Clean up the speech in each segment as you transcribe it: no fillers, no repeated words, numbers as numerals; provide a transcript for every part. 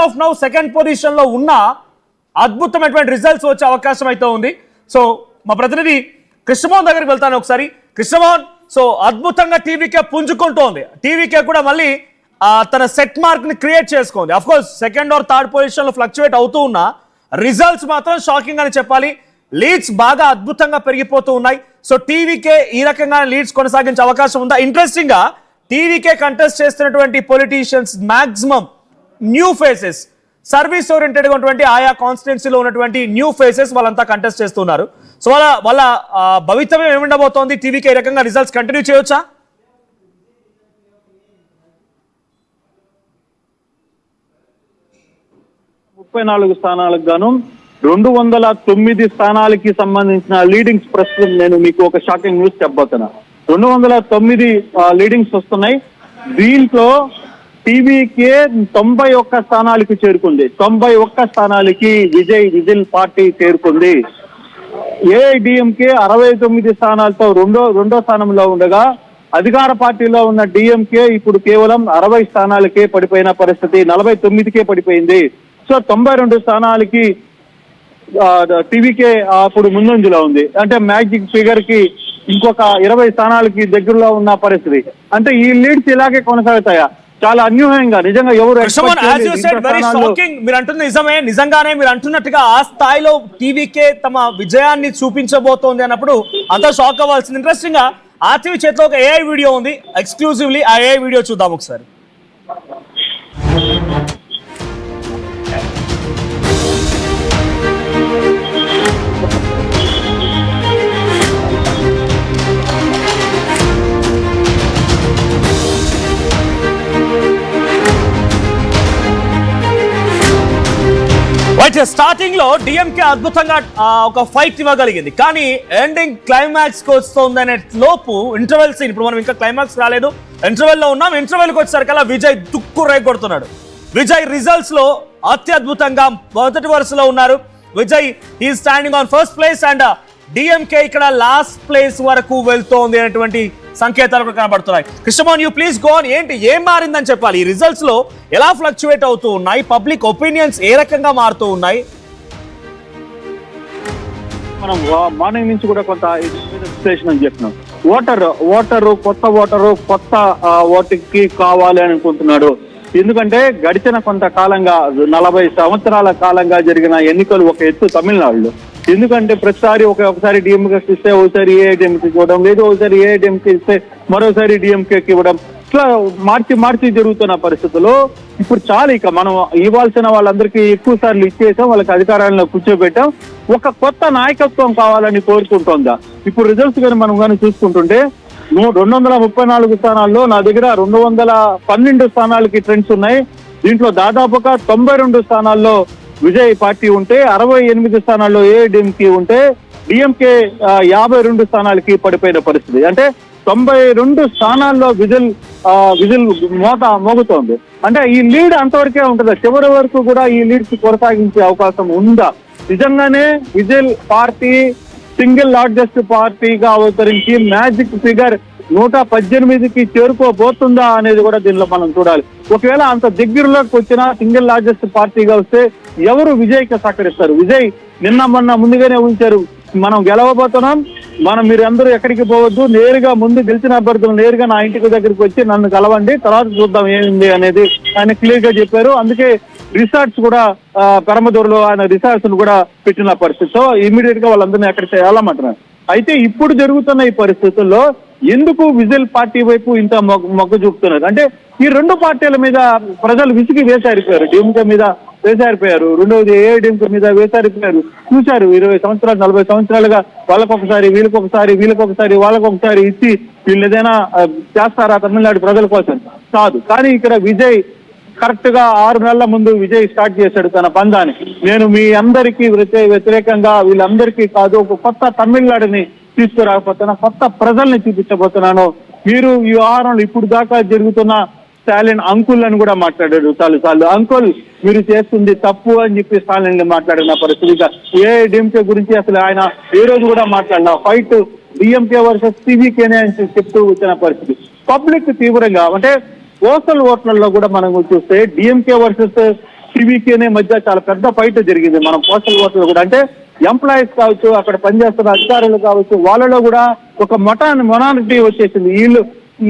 Of now second position లో ఉన్న అద్భుతమైనటువంటి రిజల్ట్స్ వచ్చే అవకాశం అయితే ఉంది. సో మా ప్రతినిధి కృష్ణమోహన్ దగ్గరికి వెళ్తాను ఒకసారి. కృష్ణమోహన్, సో అద్భుతంగా టీవీకే పుంజుకుంటోంది. టీవీకే కూడా మళ్ళీ తన సెట్ మార్క్ ని క్రియేట్ చేసుకుంది. Of course second or third position లో ఫ్లక్చువేట్ అవుతూ ఉన్నా రిజల్ట్స్ మాత్రం షాకింగ్ అని చెప్పాలి. లీడ్స్ బాగా అద్భుతంగా పెరిగిపోతూ ఉన్నాయి. సో టీవీకే ఈ రకంగా లీడ్స్ కొనసాగించే అవకాశం ఉందా? ఇంట్రెస్టింగ్ గా టీవీకే కంటెస్ట్ చేస్తున్నటువంటి politicians maximum new faces, service oriented గా ఉన్నటువంటి ఆయా కాన్స్టిట్యున్సీలో ఉన్నటువంటి న్యూ ఫేసెస్ వాళ్ళంతా కంటెస్ట్ చేస్తున్నారు. సో వాళ్ళ భవితవ్యం ఏముండబోతోంది? టీవీకే ఈ రకంగా రిజల్ట్స్ కంటిన్యూ చేయొచ్చా? 34 స్థానాలకు గాను 209 స్థానాలకి సంబంధించిన లీడింగ్స్ ప్రస్తుతం నేను మీకు ఒక షాకింగ్ న్యూస్ చెప్పబోతున్నా. 209 లీడింగ్స్ వస్తున్నాయి. దీంట్లో టీవీకే 91 స్థానాలకి చేరుకుంది. 91 స్థానాలకి విజిల్ పార్టీ చేరుకుంది. ఏఐడిఎంకే 69 స్థానాలతో రెండో స్థానంలో ఉండగా అధికార పార్టీలో ఉన్న డిఎంకే ఇప్పుడు కేవలం 60 స్థానాలకే పడిపోయిన పరిస్థితి, 49కే పడిపోయింది. సో 92 స్థానాలకి టీవీకే అప్పుడు ముందంజలో ఉంది. అంటే మ్యాజిక్ ఫిగర్ కి ఇంకొక 20 స్థానాలకి దగ్గరలో ఉన్న పరిస్థితి. అంటే ఈ లీడ్స్ ఇలాగే కొనసాగుతాయా? చాలా అన్యూహంగా నిజంగా ఎవరు మీరు అంటుంది నిజమే. నిజంగానే మీరు అంటున్నట్టుగా ఆ స్థాయిలో టీవీకే తమ విజయాన్ని చూపించబోతోంది అన్నప్పుడు అంతా షాక్ అవ్వాల్సింది. ఇంట్రెస్టింగ్ గా ఆర్టీవీ చేతిలో ఒక ఏఐ వీడియో ఉంది ఎక్స్క్లూజివ్లీ. ఆ ఏఐ వీడియో చూద్దాం ఒకసారి. స్టార్టింగ్ లో డిఎంకే అద్భుతంగా ఒక ఫైట్ ఇవ్వగలిగింది, కానీ ఎండింగ్ క్లైమాక్స్ కి వస్తుందనే లోపు ఇంటర్వెల్ సీన్, ఇప్పుడు మనం ఇంకా క్లైమాక్స్ రాలేదు, ఇంటర్వెల్ లో ఉన్నాం. ఇంటర్వెల్ కి వచ్చేసరికల్లా విజయ్ దుక్కు రేగొడుతున్నాడు. విజయ్ రిజల్ట్స్ లో అత్యద్భుతంగా మొదటి వరుసలో ఉన్నారు. విజయ్ ఈ standing on first place and DMK ఇక్కడ లాస్ట్ ప్లేస్ వరకు వెళ్తోంది అనేటువంటి సంకేతాలు కూడా కనబడుతున్నాయి. Krishnamohan, you please go on. ఏంటి, ఏం మారిందని చెప్పాలి? ఈ రిజల్ట్స్ లో ఎలా ఫ్లక్చువేట్ అవుతూ ఉన్నాయి? పబ్లిక్ ఒపీనియన్స్ ఏ రకంగా మారుతూ ఉన్నాయి? మనం మార్నింగ్ నుంచి కూడా కొంత విశ్లేషణ అని చెప్పినాం. కొత్త ఓటుకి కావాలి అనుకుంటున్నాడు. ఎందుకంటే గడిచిన కొంతకాలంగా 40 సంవత్సరాల కాలంగా జరిగిన ఎన్నికలు ఒక ఎత్తు తమిళనాడులో. ఎందుకంటే ప్రతిసారి ఒకసారి డిఎంకే ఇస్తే ఒకసారి ఏఐడిఎంకి ఇవ్వడం, లేదు ఒకసారి ఏఐడిఎంకి ఇస్తే మరోసారి డిఎంకేకి ఇవ్వడం, ఇట్లా మార్చి జరుగుతున్న పరిస్థితుల్లో ఇప్పుడు చాలా ఇక మనం ఇవ్వాల్సిన వాళ్ళందరికీ ఎక్కువ సార్లు ఇచ్చేసాం, వాళ్ళకి అధికారాలను కూర్చోబెట్టాం. ఒక కొత్త నాయకత్వం కావాలని కోరుకుంటోందా? ఇప్పుడు రిజల్ట్స్ కానీ మనం కానీ చూసుకుంటుంటే 234 స్థానాల్లో నా దగ్గర 212 స్థానాలకి ట్రెండ్స్ ఉన్నాయి. దీంట్లో దాదాపుగా 92 స్థానాల్లో విజయ్ పార్టీ ఉంటే, 68 స్థానాల్లో ఏఐడిఎంకి ఉంటే, డిఎంకే 52 స్థానాలకి పడిపోయిన పరిస్థితి. అంటే 92 స్థానాల్లో విజిల్ మోగుతోంది. అంటే ఈ లీడ్ అంతవరకే ఉంటుందా? చివరి వరకు కూడా ఈ లీడ్స్ కొనసాగించే అవకాశం ఉందా? నిజంగానే విజిల్ పార్టీ సింగిల్ లార్జెస్ట్ పార్టీగా అవతరించి మ్యాజిక్ ఫిగర్ 118కి చేరుకోబోతుందా అనేది కూడా దీనిలో మనం చూడాలి. ఒకవేళ అంత దగ్గరలోకి వచ్చినా సింగిల్ లార్జెస్ట్ పార్టీగా వస్తే ఎవరు విజయ్కి సహకరిస్తారు? విజయ్ నిన్న ముందుగానే ఉంచారు, మనం గెలవబోతున్నాం, మీరు అందరూ ఎక్కడికి పోవద్దు, నేరుగా ముందు గెలిచిన అభ్యర్థులు నేరుగా నా ఇంటికి దగ్గరికి వచ్చి నన్ను కలవండి, తర్వాత చూద్దాం ఏమింది అనేది ఆయన క్లియర్ గా చెప్పారు. అందుకే రిసార్ట్స్ కూడా పెరమదూరులో ఆయన రిసార్ట్స్ కూడా పెట్టిన పరిస్థితితో ఇమీడియట్ గా వాళ్ళందరినీ అక్కడికి వెళ్ళమంటున్నారు. అయితే ఇప్పుడు జరుగుతున్న ఈ పరిస్థితుల్లో ఎందుకు విజిల్ పార్టీ వైపు ఇంత మొగ్గు చూపుతున్నారు అంటే ఈ రెండు పార్టీల మీద ప్రజలు విసిగి వేసారిపోయారు. డిఎంకే మీద వేసారిపోయారు, రెండవది ఏఐడిఎంకే మీద వేసారిపోయారు. చూశారు 20 సంవత్సరాలు 40 సంవత్సరాలుగా వాళ్ళకొకసారి వీళ్ళకొకసారి వాళ్ళకొకసారి ఇచ్చి వీళ్ళు ఏదైనా చేస్తారా తమిళనాడు ప్రజల కోసం? కాదు. కానీ ఇక్కడ విజయ్ కరెక్ట్ గా 6 నెలల ముందు విజయ్ స్టార్ట్ చేశాడు తన పందాన్ని. నేను మీ అందరికీ వ్యతిరేకంగా వీళ్ళందరికీ కాదు, ఒక కొత్త తమిళనాడుని తీసుకురాకపోతున్నా, కొత్త ప్రజల్ని చూపించబోతున్నాను. మీరు ఈ వ్యవహారంలో ఇప్పుడు దాకా జరుగుతున్న స్టాలిన్ అంకుల్ అని కూడా మాట్లాడాడు. చాలు అంకుల్ మీరు చేస్తుంది తప్పు అని చెప్పి స్టాలిన్ మాట్లాడిన పరిస్థితిగా ఏఐడిఎంకే గురించి అసలు ఆయన ఏ రోజు కూడా మాట్లాడిన ఫైట్ డిఎంకే వర్సెస్ టీవీకేనే అని చెప్తూ వచ్చిన పరిస్థితి. పబ్లిక్ తీవ్రంగా అంటే పోస్టల్ ఓట్లలో కూడా మనం చూస్తే డిఎంకే వర్సెస్ టీవీకేనే మధ్య చాలా పెద్ద ఫైట్ జరిగింది మనం పోస్టల్ ఓటర్లు కూడా. అంటే ఎంప్లాయీస్ కావచ్చు, అక్కడ పనిచేస్తున్న అధికారులు కావచ్చు, వాళ్ళలో కూడా ఒక మొనాలిటీ వచ్చేసింది. వీళ్ళు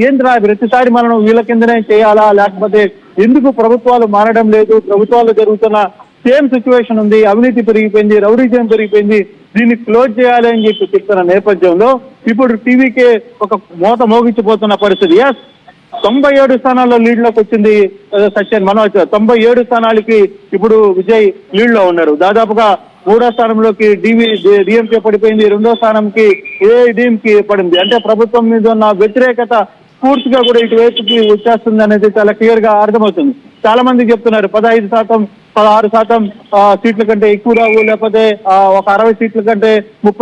ఏంద్రా ప్రతిసారి మనం వీళ్ళ కిందనే చేయాలా, లేకపోతే ఎందుకు ప్రభుత్వాలు మారడం లేదు, ప్రభుత్వాల్లో జరుగుతున్న సేమ్ సిచ్యువేషన్ ఉంది, అవినీతి పెరిగిపోయింది, రౌడీజం పెరిగిపోయింది, దీన్ని క్లోజ్ చేయాలి అని చెప్తున్న నేపథ్యంలో ఇప్పుడు టీవీకే ఒక మోత మోగించిపోతున్న పరిస్థితి. 97 స్థానాల్లో లీడ్ లోకి వచ్చింది సత్యన్ మనోజ్. 97 స్థానాలకి ఇప్పుడు విజయ్ లీడ్ లో ఉన్నారు. దాదాపుగా 3వ స్థానంలోకి డిఎంకే పడిపోయింది, 2వ స్థానంకి ఏఐడిఎంకి పడింది. అంటే ప్రభుత్వం మీద ఉన్న వ్యతిరేకత పూర్తిగా కూడా ఇటువైపుకి వచ్చేస్తుంది అనేది చాలా క్లియర్ గా అర్థమవుతుంది. చాలా మంది చెప్తున్నారు 15%, 16% సీట్ల కంటే ఎక్కువ రావు, లేకపోతే ఒక 60 సీట్ల కంటే 30